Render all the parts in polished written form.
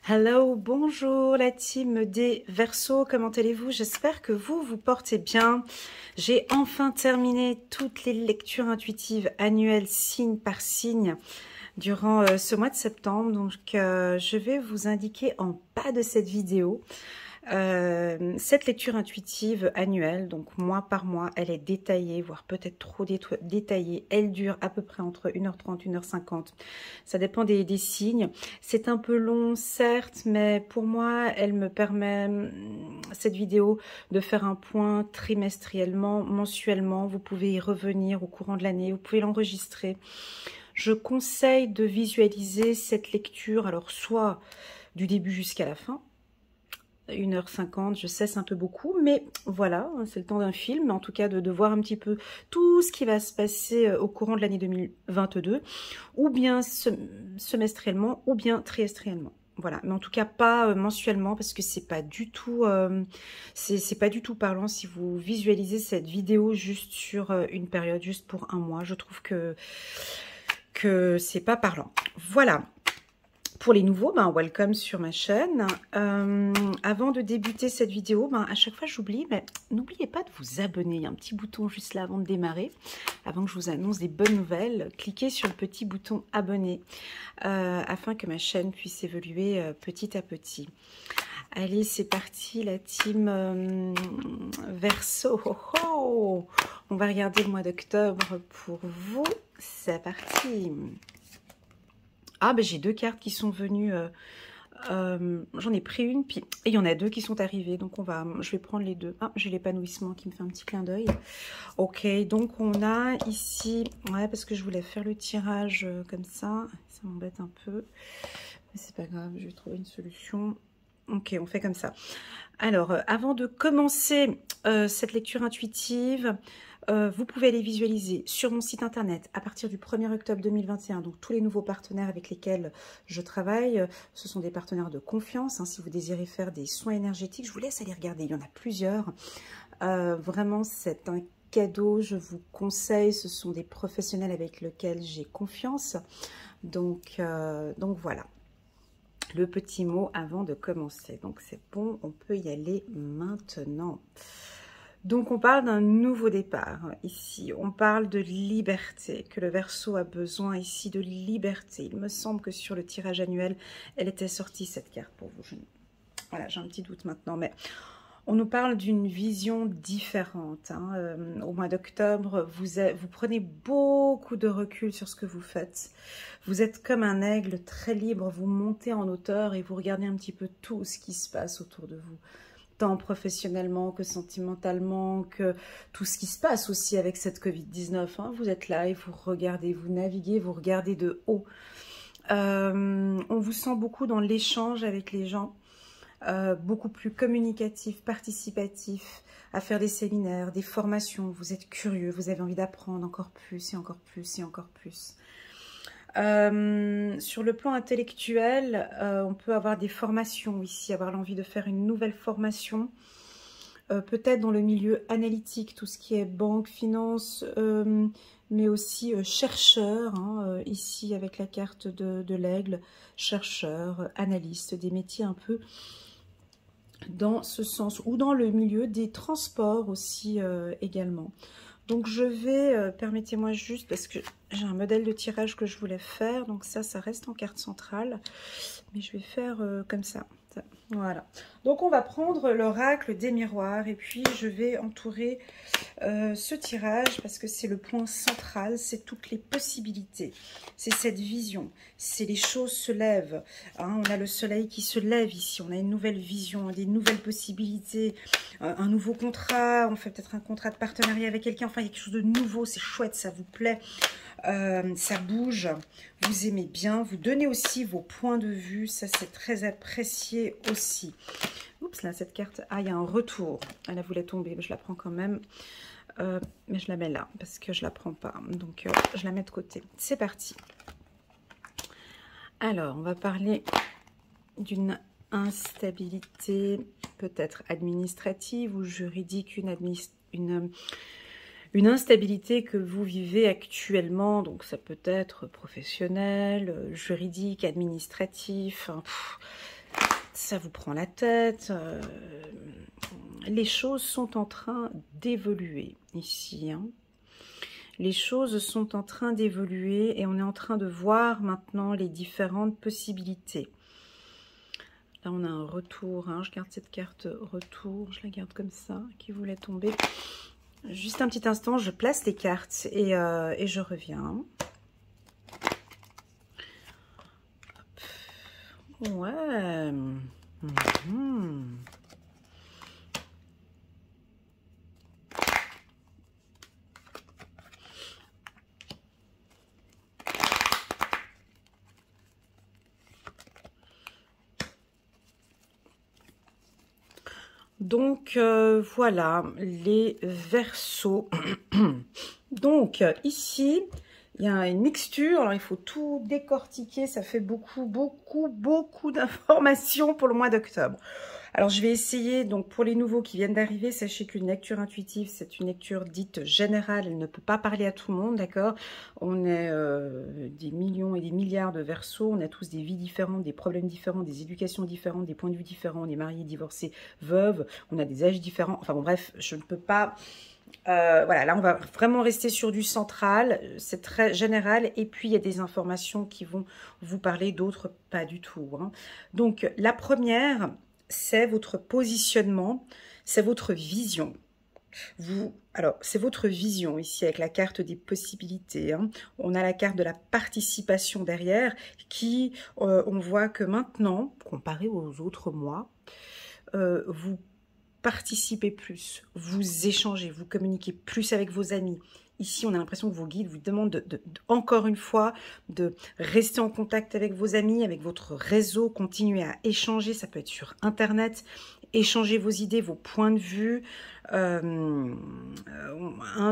Hello, bonjour la team des Verseaux, comment allez-vous? J'espère que vous portez bien. J'ai enfin terminé toutes les lectures intuitives annuelles signe par signe durant ce mois de septembre. Donc je vais vous indiquer en bas de cette vidéo cette lecture intuitive annuelle, donc mois par mois, elle est détaillée, voire peut-être trop détaillée. Elle dure à peu près entre 1h30 et 1h50. Ça dépend des signes. C'est un peu long, certes, mais pour moi, elle me permet, cette vidéo, de faire un point trimestriellement, mensuellement. Vous pouvez y revenir au courant de l'année, vous pouvez l'enregistrer. Je conseille de visualiser cette lecture, alors soit du début jusqu'à la fin, 1h50, je sais, c'est un peu beaucoup, mais voilà, c'est le temps d'un film, en tout cas de voir un petit peu tout ce qui va se passer au courant de l'année 2022, ou bien semestriellement, ou bien trimestriellement. Voilà, mais en tout cas pas mensuellement, parce que c'est pas du tout, c'est pas du tout parlant si vous visualisez cette vidéo juste sur une période, juste pour un mois. Je trouve que c'est pas parlant. Voilà. Pour les nouveaux, welcome sur ma chaîne. Avant de débuter cette vidéo, à chaque fois j'oublie, mais n'oubliez pas de vous abonner. Il y a un petit bouton juste là avant de démarrer, avant que je vous annonce des bonnes nouvelles. Cliquez sur le petit bouton abonner afin que ma chaîne puisse évoluer petit à petit. Allez, c'est parti la team Verseau. Oh, oh. On va regarder le mois d'octobre pour vous. C'est parti. Ah, ben j'ai deux cartes qui sont venues. J'en ai pris une, puis il y en a deux qui sont arrivées. Donc je vais prendre les deux. Ah, j'ai l'épanouissement qui me fait un petit clin d'œil. Ok, donc on a ici... Ouais, parce que je voulais faire le tirage comme ça. Ça m'embête un peu. Mais c'est pas grave, je vais trouver une solution. Ok, on fait comme ça. Alors, avant de commencer cette lecture intuitive... vous pouvez aller visualiser sur mon site internet à partir du 1er octobre 2021, donc tous les nouveaux partenaires avec lesquels je travaille. Ce sont des partenaires de confiance. Hein, si vous désirez faire des soins énergétiques, je vous laisse aller regarder. Il y en a plusieurs. Vraiment, c'est un cadeau. Je vous conseille. Ce sont des professionnels avec lesquels j'ai confiance. Donc voilà. Le petit mot avant de commencer. Donc c'est bon, on peut y aller maintenant. Donc on parle d'un nouveau départ ici, on parle de liberté, que le Verseau a besoin ici de liberté. Il me semble que sur le tirage annuel, elle était sortie cette carte pour vous. Voilà, j'ai un petit doute maintenant, mais on nous parle d'une vision différente. Hein. Au mois d'octobre, vous prenez beaucoup de recul sur ce que vous faites. Vous êtes comme un aigle très libre, vous montez en hauteur et vous regardez un petit peu tout ce qui se passe autour de vous. Tant professionnellement que sentimentalement, que tout ce qui se passe aussi avec cette Covid-19. Hein. Vous êtes là et vous regardez, vous naviguez, vous regardez de haut. On vous sent beaucoup dans l'échange avec les gens, beaucoup plus communicatif, participatif, à faire des séminaires, des formations. Vous êtes curieux, vous avez envie d'apprendre encore plus et encore plus et encore plus. Sur le plan intellectuel, on peut avoir des formations ici, avoir l'envie de faire une nouvelle formation, peut-être dans le milieu analytique, tout ce qui est banque, finance, mais aussi chercheur, hein, ici avec la carte de l'aigle, chercheur, analyste, des métiers un peu dans ce sens, ou dans le milieu des transports aussi également. Donc je vais, permettez-moi juste, parce que j'ai un modèle de tirage que je voulais faire, donc ça reste en carte centrale, mais je vais faire comme ça. Voilà. Donc on va prendre l'oracle des miroirs, et puis je vais entourer ce tirage, parce que c'est le point central, c'est toutes les possibilités, c'est cette vision, c'est les choses se lèvent, hein, on a le soleil qui se lève ici, on a une nouvelle vision, des nouvelles possibilités, un nouveau contrat, on fait peut-être un contrat de partenariat avec quelqu'un, enfin il y a quelque chose de nouveau, c'est chouette, ça vous plaît, ça bouge, vous aimez bien, vous donnez aussi vos points de vue, ça c'est très apprécié aussi. Oups, là cette carte, ah il y a un retour, elle voulait tomber, mais je la prends quand même. Mais je la mets là parce que je la prends pas, donc je la mets de côté. C'est parti. Alors on va parler d'une instabilité peut-être administrative ou juridique, une instabilité que vous vivez actuellement, donc ça peut être professionnel, juridique, administratif, ça vous prend la tête. Les choses sont en train d'évoluer ici. Hein. Les choses sont en train d'évoluer et on est en train de voir maintenant les différentes possibilités. Là, on a un retour. Hein. Je garde cette carte retour. Je la garde comme ça, qui voulait tomber. Juste un petit instant, je place les cartes et je reviens. Ouais. Donc, voilà, les Verseaux. Donc, ici, il y a une mixture. Alors, il faut tout décortiquer. Ça fait beaucoup d'informations pour le mois d'octobre. Alors, je vais essayer, donc pour les nouveaux qui viennent d'arriver, sachez qu'une lecture intuitive, c'est une lecture dite générale. Elle ne peut pas parler à tout le monde, d'accord? On est des millions et des milliards de Verseaux. On a tous des vies différentes, des problèmes différents, des éducations différentes, des points de vue différents. On est mariés, divorcés, veuves. On a des âges différents. Enfin bon, bref, je ne peux pas... voilà, là on va vraiment rester sur du central, c'est très général, et puis il y a des informations qui vont vous parler, d'autres pas du tout. Hein. Donc la première, c'est votre positionnement, c'est votre vision. Alors, c'est votre vision ici avec la carte des possibilités. Hein. On a la carte de la participation derrière qui, on voit que maintenant, comparé aux autres mois, vous participez plus, vous échangez, vous communiquez plus avec vos amis. Ici, on a l'impression que vos guides vous demandent encore une fois de rester en contact avec vos amis, avec votre réseau, continuer à échanger, ça peut être sur Internet, échanger vos idées, vos points de vue. Un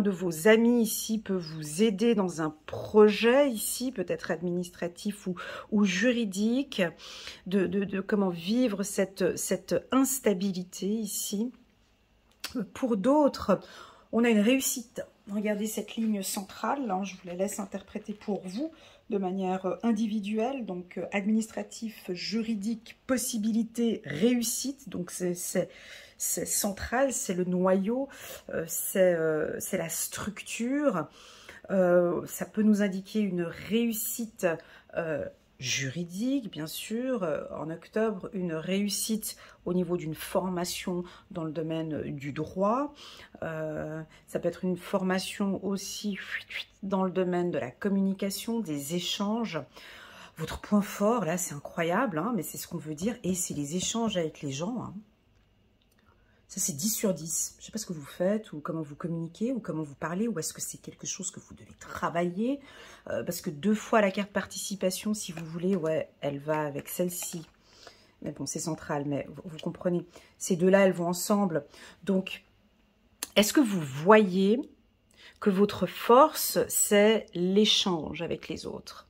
de vos amis ici peut vous aider dans un projet ici, peut-être administratif ou juridique, de comment vivre cette instabilité ici. Pour d'autres, on a une réussite. Regardez cette ligne centrale, hein, je vous la laisse interpréter pour vous de manière individuelle, donc administratif, juridique, possibilité, réussite, donc c'est central, c'est le noyau, c'est la structure, ça peut nous indiquer une réussite juridique, bien sûr, en octobre, une réussite au niveau d'une formation dans le domaine du droit. Ça peut être une formation aussi dans le domaine de la communication, des échanges. Votre point fort, là, c'est incroyable, hein, mais c'est ce qu'on veut dire, et c'est les échanges avec les gens. Hein. Ça, c'est 10 sur 10. Je ne sais pas ce que vous faites, ou comment vous communiquez, ou comment vous parlez, ou est-ce que c'est quelque chose que vous devez travailler parce que 2 fois la carte participation, si vous voulez, ouais, elle va avec celle-ci. Mais bon, c'est central, mais vous comprenez. Ces deux-là, elles vont ensemble. Donc, est-ce que vous voyez que votre force, c'est l'échange avec les autres ?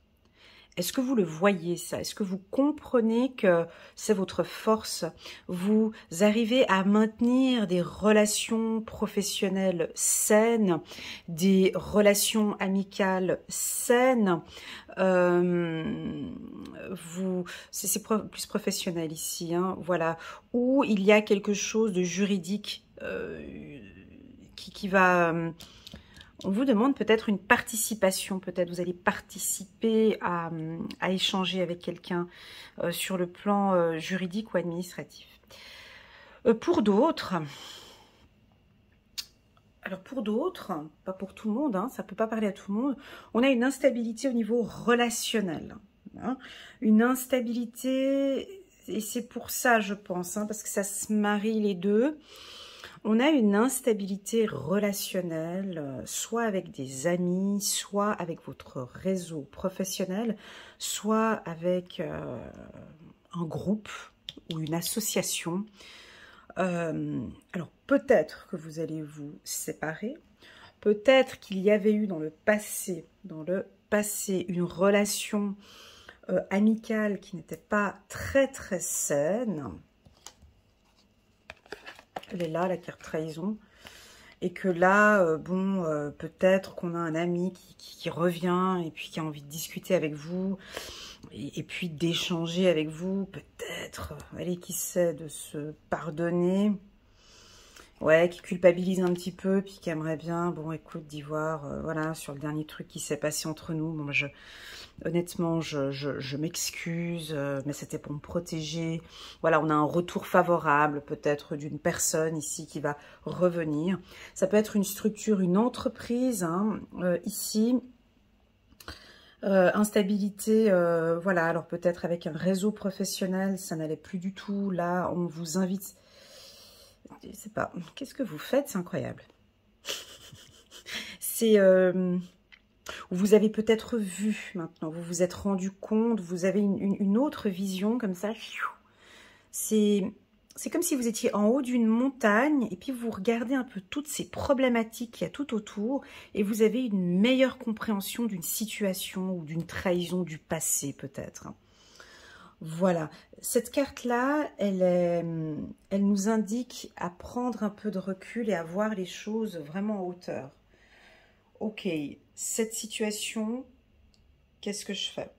Est-ce que vous le voyez ça? Est-ce que vous comprenez que c'est votre force? Vous arrivez à maintenir des relations professionnelles saines, des relations amicales saines. C'est plus professionnel ici, hein, voilà. Où il y a quelque chose de juridique qui va... On vous demande peut-être une participation, peut-être vous allez participer à échanger avec quelqu'un sur le plan juridique ou administratif. Pour d'autres, alors pour d'autres, pas pour tout le monde, hein, ça ne peut pas parler à tout le monde, on a une instabilité au niveau relationnel. Hein, une instabilité, et c'est pour ça je pense, hein, parce que ça se marie les deux. On a une instabilité relationnelle, soit avec des amis, soit avec votre réseau professionnel, soit avec un groupe ou une association. Alors peut-être que vous allez vous séparer, peut-être qu'il y avait eu dans le passé une relation amicale qui n'était pas très saine. Elle est là, la carte trahison. Et que là, bon, peut-être qu'on a un ami qui revient et puis qui a envie de discuter avec vous et puis d'échanger avec vous, peut-être, allez, qui sait, de se pardonner. Ouais, qui culpabilise un petit peu, puis qui aimerait bien, bon, écoute, d'y voir, voilà, sur le dernier truc qui s'est passé entre nous. Bon, honnêtement, je m'excuse, mais c'était pour me protéger. Voilà, on a un retour favorable, peut-être, d'une personne ici qui va revenir. Ça peut être une structure, une entreprise, hein, ici. Instabilité, voilà, alors peut-être avec un réseau professionnel, ça n'allait plus du tout. Là, on vous invite... Je sais pas, qu'est-ce que vous faites? C'est incroyable. C'est... vous avez peut-être vu maintenant, vous vous êtes rendu compte, vous avez une autre vision comme ça. C'est comme si vous étiez en haut d'une montagne et puis vous regardez un peu toutes ces problématiques qu'il y a tout autour et vous avez une meilleure compréhension d'une situation ou d'une trahison du passé peut-être. Voilà, cette carte-là, elle nous indique à prendre un peu de recul et à voir les choses vraiment en hauteur. Ok, cette situation, qu'est-ce que je fais?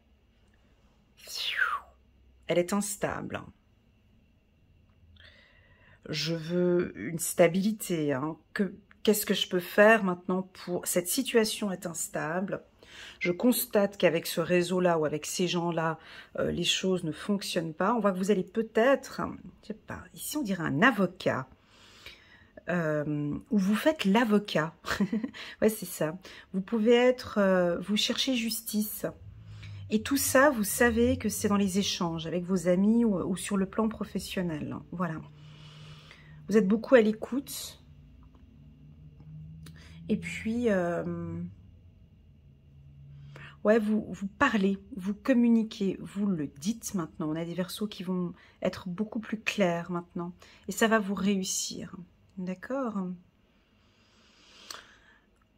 Elle est instable. Je veux une stabilité. Hein. Qu'est-ce que je peux faire maintenant pour... Cette situation est instable. Je constate qu'avec ce réseau-là ou avec ces gens-là, les choses ne fonctionnent pas. On voit que vous allez peut-être, je sais pas, ici on dirait un avocat, où vous faites l'avocat. Ouais, c'est ça. Vous pouvez être, vous cherchez justice. Et tout ça, vous savez que c'est dans les échanges avec vos amis ou sur le plan professionnel. Voilà. Vous êtes beaucoup à l'écoute. Et puis... ouais, vous parlez, vous communiquez, vous le dites maintenant. On a des Verseaux qui vont être beaucoup plus clairs maintenant. Et ça va vous réussir. D'accord?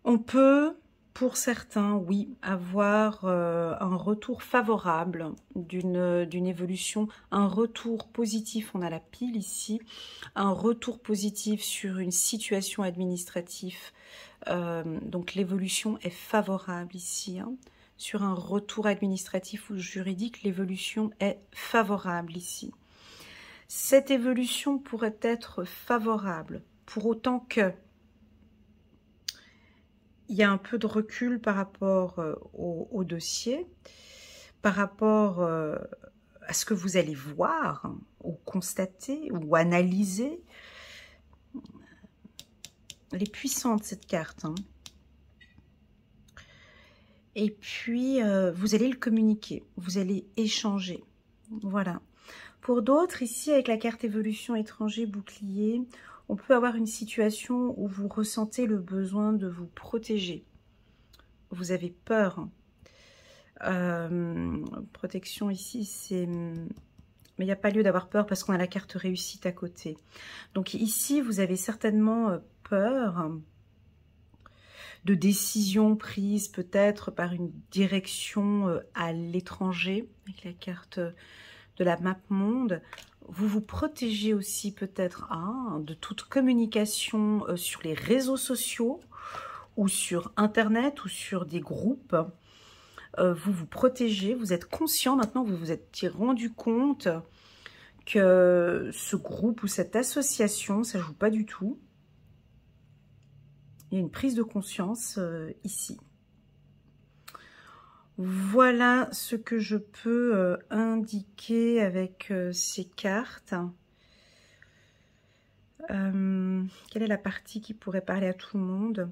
On peut, pour certains, oui, avoir un retour favorable d'une évolution, un retour positif. On a la pile ici. Un retour positif sur une situation administrative. Donc l'évolution est favorable ici, hein. Sur un retour administratif ou juridique, l'évolution est favorable ici. Cette évolution pourrait être favorable, pour autant que il y a un peu de recul par rapport au dossier, par rapport à ce que vous allez voir, ou constater, ou analyser. Elle est puissante cette carte, hein. Et puis, vous allez le communiquer, vous allez échanger. Voilà. Pour d'autres, ici, avec la carte évolution étranger bouclier, on peut avoir une situation où vous ressentez le besoin de vous protéger. Vous avez peur. Protection ici, c'est... Mais il n'y a pas lieu d'avoir peur parce qu'on a la carte réussite à côté. Donc ici, vous avez certainement peur de décisions prises peut-être par une direction à l'étranger, avec la carte de la map monde. Vous vous protégez aussi peut-être de toute communication sur les réseaux sociaux ou sur Internet ou sur des groupes. Vous vous protégez, vous êtes conscient maintenant, vous vous êtes rendu compte que ce groupe ou cette association, ça ne joue pas du tout. Il y a une prise de conscience ici. Voilà ce que je peux indiquer avec ces cartes. Quelle est la partie qui pourrait parler à tout le monde?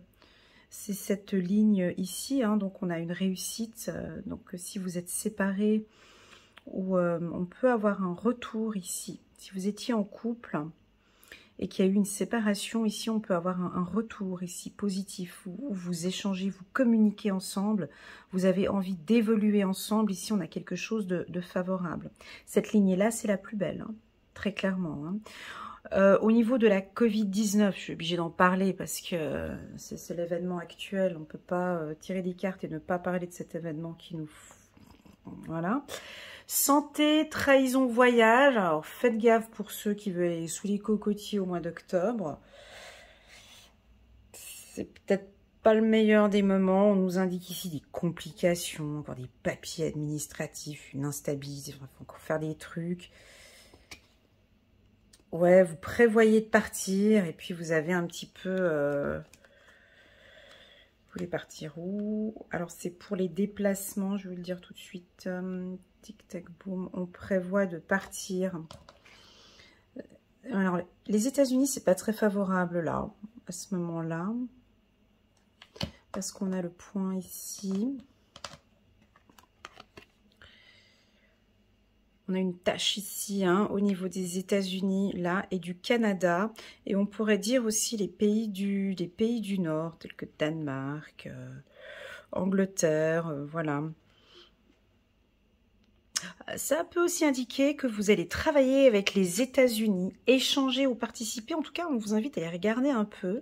C'est cette ligne ici, hein, donc on a une réussite. Donc si vous êtes séparés, ou on peut avoir un retour ici. Si vous étiez en couple et qu'il y a eu une séparation, ici on peut avoir un retour ici positif, où vous échangez, vous communiquez ensemble, vous avez envie d'évoluer ensemble. Ici on a quelque chose de favorable. Cette lignée-là, c'est la plus belle, hein, très clairement, hein. Au niveau de la Covid-19, je suis obligée d'en parler parce que c'est l'événement actuel. On ne peut pas tirer des cartes et ne pas parler de cet événement qui nous... Voilà. Santé, trahison, voyage. Alors faites gaffe pour ceux qui veulent aller sous les cocotiers au mois d'octobre. c'est peut-être pas le meilleur des moments. On nous indique ici des complications, encore des papiers administratifs, une instabilité, il faut encore faire des trucs. Ouais, vous prévoyez de partir et puis vous avez un petit peu... Vous voulez partir où? Alors, c'est pour les déplacements, je vais vous le dire tout de suite. Tic tac boum, on prévoit de partir. Alors, les États-Unis, c'est pas très favorable là, à ce moment-là. Parce qu'on a le point ici. On a une tâche ici, hein, au niveau des États-Unis, là, et du Canada. Et on pourrait dire aussi les pays du Nord, tels que Danemark, Angleterre, voilà. Ça peut aussi indiquer que vous allez travailler avec les États-Unis, échanger ou participer. En tout cas, on vous invite à les regarder un peu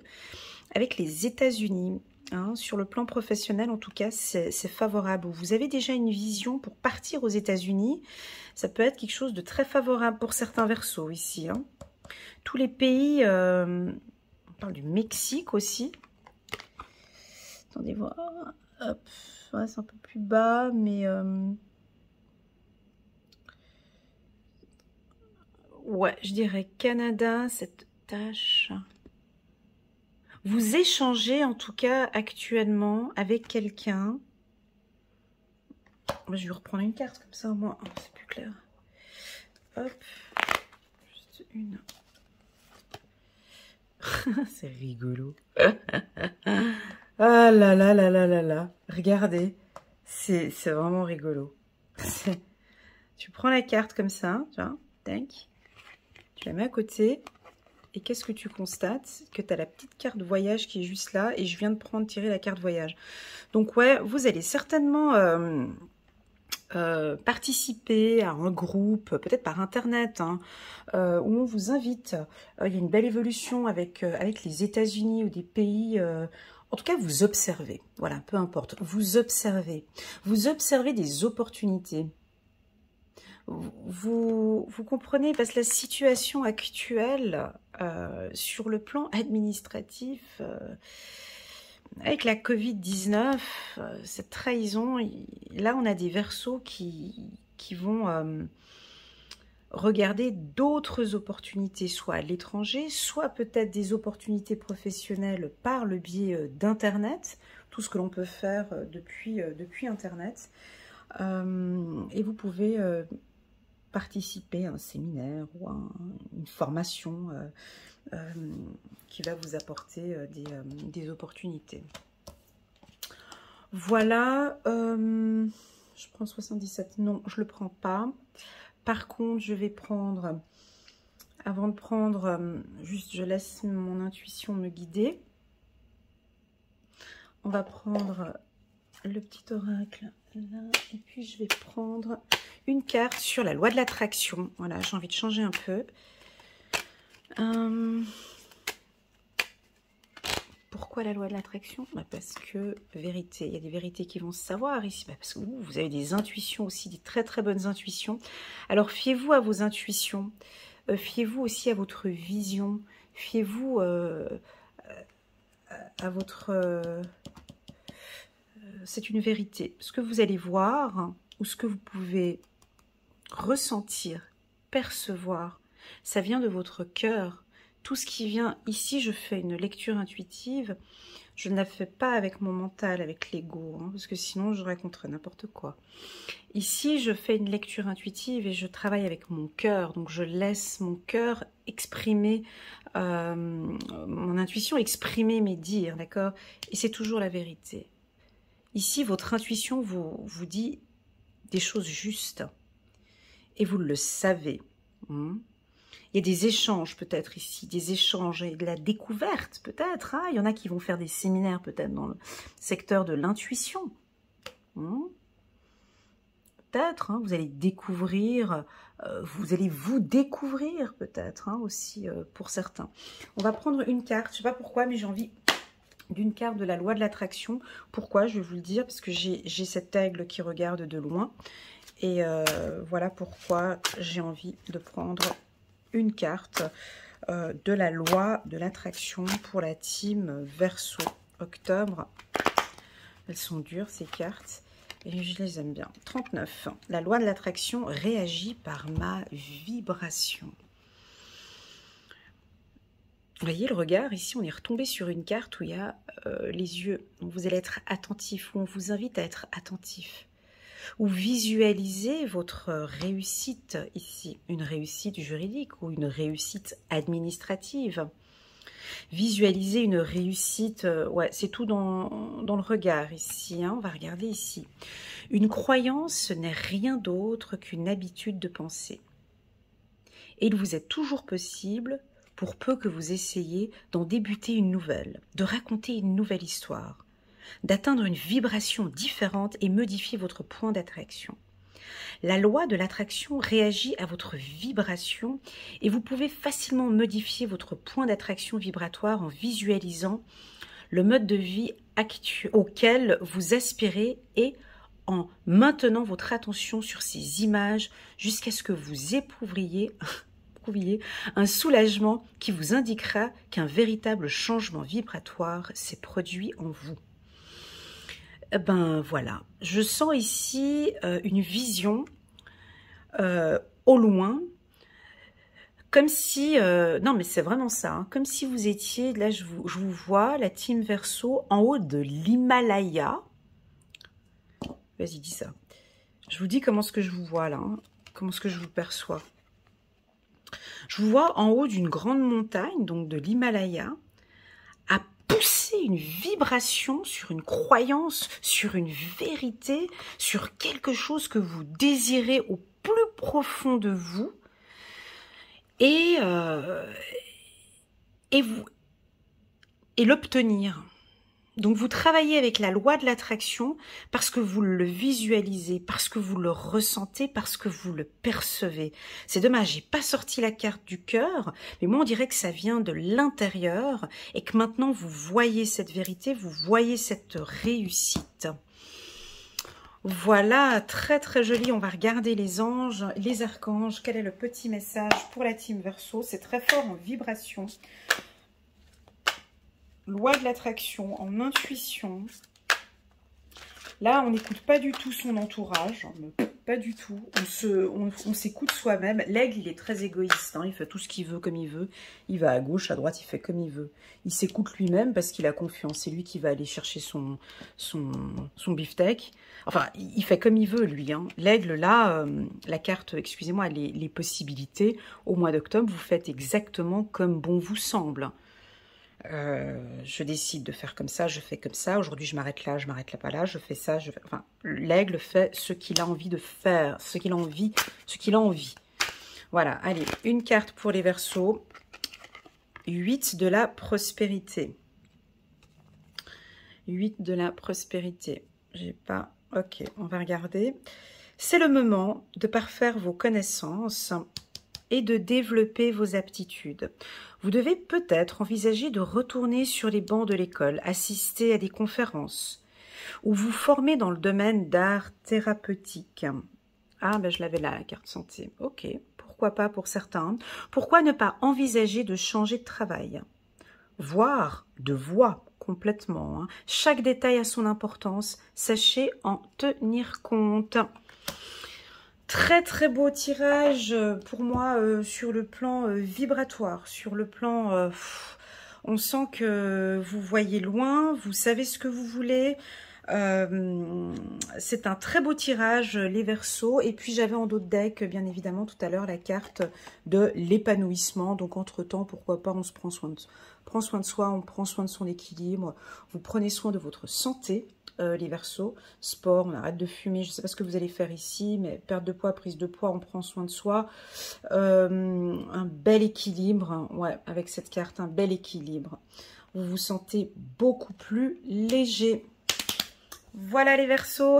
avec les États-Unis. Hein, sur le plan professionnel, en tout cas, c'est favorable. Vous avez déjà une vision pour partir aux États-Unis. Ça peut être quelque chose de très favorable pour certains versos ici. Hein. Tous les pays, on parle du Mexique aussi. Attendez voir. Hop, ouais, c'est un peu plus bas, mais... ouais, je dirais Canada, cette tâche... Vous échangez en tout cas actuellement avec quelqu'un. Je vais reprendre une carte comme ça au moins, c'est plus clair. Hop, juste une. C'est rigolo. Ah là là là là là là. Regardez, c'est vraiment rigolo. Tu prends la carte comme ça, tu vois, tac. Tu la mets à côté. Et qu'est-ce que tu constates? Que tu as la petite carte voyage qui est juste là. Et je viens de tirer la carte voyage. Donc ouais, vous allez certainement participer à un groupe, peut-être par Internet, hein, où on vous invite. Il y a une belle évolution avec les États-Unis ou des pays... en tout cas, vous observez. Voilà, peu importe. Vous observez. Vous observez des opportunités. Vous comprenez, parce que la situation actuelle, sur le plan administratif, avec la Covid-19, cette trahison, là on a des versos qui vont regarder d'autres opportunités, soit à l'étranger, soit peut-être des opportunités professionnelles par le biais d'Internet, tout ce que l'on peut faire depuis Internet. Et vous pouvez... participer à un séminaire ou à une formation qui va vous apporter des opportunités. Voilà, je prends 77, non, je ne le prends pas. Par contre, je vais prendre, avant de prendre, juste je laisse mon intuition me guider. On va prendre le petit oracle là, et puis je vais prendre une carte sur la loi de l'attraction. Voilà, j'ai envie de changer un peu. Pourquoi la loi de l'attraction? Parce que vérité, il y a des vérités qui vont se savoir ici. Parce que vous avez des intuitions aussi, des très très bonnes intuitions. Alors fiez-vous à vos intuitions, fiez-vous aussi à votre vision, fiez-vous à votre... c'est une vérité. Ce que vous allez voir ou ce que vous pouvez ressentir, percevoir, ça vient de votre cœur. Tout ce qui vient ici, je fais une lecture intuitive. Je ne la fais pas avec mon mental, avec l'ego, hein, parce que sinon je raconterais n'importe quoi. Ici, je fais une lecture intuitive et je travaille avec mon cœur. Donc je laisse mon cœur exprimer, mon intuition exprimer mes dires, d'accord? Et c'est toujours la vérité. Ici, votre intuition vous dit des choses justes. Et vous le savez. Il y a des échanges peut-être ici, des échanges et de la découverte peut-être. Hein, il y en a qui vont faire des séminaires peut-être dans le secteur de l'intuition. Peut-être, hein, vous allez découvrir, vous allez vous découvrir peut-être hein, aussi pour certains. On va prendre une carte, je ne sais pas pourquoi, mais j'ai envie d'une carte de la loi de l'attraction. Pourquoi? Je vais vous le dire, parce que j'ai cet aigle qui regarde de loin. Et voilà pourquoi j'ai envie de prendre une carte de la loi de l'attraction pour la team Verseau. octobre. Elles sont dures, ces cartes, et je les aime bien. 39. La loi de l'attraction réagit par ma vibration. Vous voyez le regard, ici on est retombé sur une carte où il y a les yeux. Donc vous allez être attentif, où on vous invite à être attentif. Ou visualisez votre réussite ici, une réussite juridique ou une réussite administrative. Visualisez une réussite, ouais, c'est tout dans le regard ici, hein, on va regarder ici. Une croyance n'est rien d'autre qu'une habitude de penser. Et il vous est toujours possible, pour peu que vous essayiez, d'en débuter une nouvelle, de raconter une nouvelle histoire, d'atteindre une vibration différente et modifier votre point d'attraction. La loi de l'attraction réagit à votre vibration et vous pouvez facilement modifier votre point d'attraction vibratoire en visualisant le mode de vie auquel vous aspirez et en maintenant votre attention sur ces images jusqu'à ce que vous éprouviez un soulagement qui vous indiquera qu'un véritable changement vibratoire s'est produit en vous. Ben voilà, je sens ici une vision au loin, comme si, non mais c'est vraiment ça, hein, comme si vous étiez, là je vous vois, la team Verseau, en haut de l'Himalaya. Vas-y, dis ça. Je vous dis comment est-ce que je vous vois là, hein, comment est-ce que je vous perçois. Je vous vois en haut d'une grande montagne, donc de l'Himalaya, à pousser une vibration sur une croyance, sur une vérité, sur quelque chose que vous désirez au plus profond de vous, et l'obtenir. Donc vous travaillez avec la loi de l'attraction parce que vous le visualisez, parce que vous le ressentez, parce que vous le percevez. C'est dommage, j'ai pas sorti la carte du cœur, mais moi on dirait que ça vient de l'intérieur et que maintenant vous voyez cette vérité, vous voyez cette réussite. Voilà, très très joli. On va regarder les anges, les archanges. Quel est le petit message pour la team Verseau? C'est très fort en vibration. Loi de l'attraction, en intuition. Là, on n'écoute pas du tout son entourage, pas du tout. On s'écoute soi-même. L'aigle, il est très égoïste, hein, il fait tout ce qu'il veut comme il veut. Il va à gauche, à droite, il fait comme il veut. Il s'écoute lui-même parce qu'il a confiance. C'est lui qui va aller chercher son beefsteak. Enfin, il fait comme il veut, lui. Hein. L'aigle, là, la carte, excusez-moi, les possibilités, au mois d'octobre, vous faites exactement comme bon vous semble. Je décide de faire comme ça, je fais comme ça. Aujourd'hui, je m'arrête là pas là. Je fais ça, enfin, l'aigle fait ce qu'il a envie de faire, ce qu'il a envie. Voilà, allez, une carte pour les Verseaux. 8 de la prospérité. 8 de la prospérité. J'ai pas... Ok, on va regarder. C'est le moment de parfaire vos connaissances et de développer vos aptitudes. Vous devez peut-être envisager de retourner sur les bancs de l'école, assister à des conférences ou vous former dans le domaine d'art thérapeutique. Ah, ben je l'avais là, la carte santé. Ok, pourquoi pas pour certains. Pourquoi ne pas envisager de changer de travail, voire de voie complètement. Hein. Chaque détail a son importance, sachez en tenir compte. Très très beau tirage pour moi sur le plan vibratoire, sur le plan... on sent que vous voyez loin, vous savez ce que vous voulez. C'est un très beau tirage, les Verseaux. Et puis j'avais en d'autres decks, bien évidemment, tout à l'heure, la carte de l'épanouissement. Donc entre-temps, pourquoi pas, on se prend soin de soi, on prend soin de son équilibre. Vous prenez soin de votre santé. Les Verseaux, sport, on arrête de fumer, je ne sais pas ce que vous allez faire ici, mais perte de poids, prise de poids, on prend soin de soi. Un bel équilibre, hein, ouais, avec cette carte, un bel équilibre. Vous vous sentez beaucoup plus léger. Voilà les Verseaux,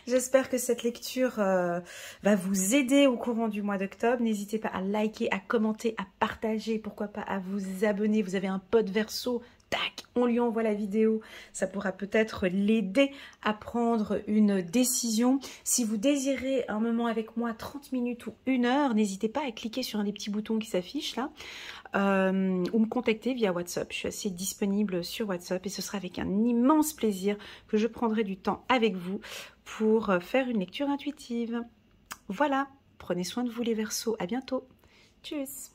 j'espère que cette lecture va vous aider au courant du mois d'octobre. N'hésitez pas à liker, à commenter, à partager, pourquoi pas à vous abonner. Vous avez un pote Verseau, tac, on lui envoie la vidéo. Ça pourra peut-être l'aider à prendre une décision. Si vous désirez un moment avec moi, 30 minutes ou 1 heure, n'hésitez pas à cliquer sur un des petits boutons qui s'affichent là, ou me contacter via WhatsApp. Je suis assez disponible sur WhatsApp et ce sera avec un immense plaisir que je prendrai du temps avec vous pour faire une lecture intuitive. Voilà, prenez soin de vous les Verseaux, à bientôt. Tchuss.